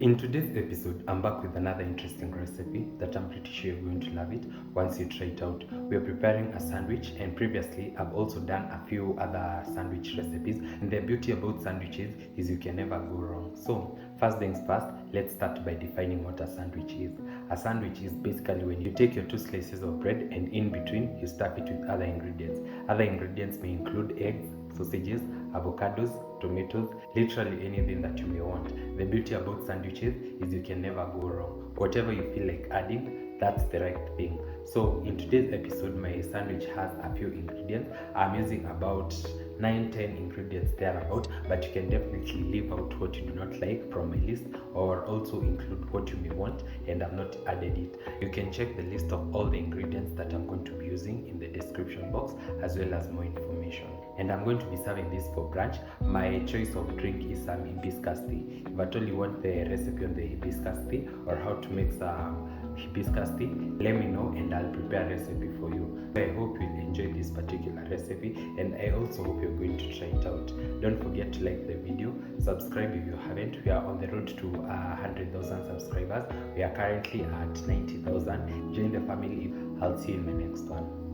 In today's episode, I'm back with another interesting recipe that I'm pretty sure you're going to love it once you try it out. We're preparing a sandwich, and previously I've also done a few other sandwich recipes, and the beauty about sandwiches is you can never go wrong. So first things first, let's start by defining what a sandwich is. A sandwich is basically when you take your two slices of bread and in between you stuff it with other ingredients. Other ingredients may include eggs, sausages, avocados, tomatoes, literally anything that you may want. The beauty about sandwiches is you can never go wrong. Whatever you feel like adding, that's the right thing. So in today's episode, my sandwich has a few ingredients. I'm using about 9-10 ingredients thereabout, but you can definitely leave out what you do not like from my list, or also include what you may want and I've not added it. You can check the list of all the ingredients that I'm going to be using in the description box, as well as more information. And I'm going to be serving this for brunch. My choice of drink is some hibiscus tea. If at all you want the recipe on the hibiscus tea or how to make some hibiscus tea, let me know and I'll prepare a recipe for you. I hope you'll enjoy this particular recipe, and I also hope you're going to try it out. Don't forget to like the video, subscribe if you haven't. We are on the road to 100,000 subscribers. We are currently at 90,000. Join the family. I'll see you in the next one.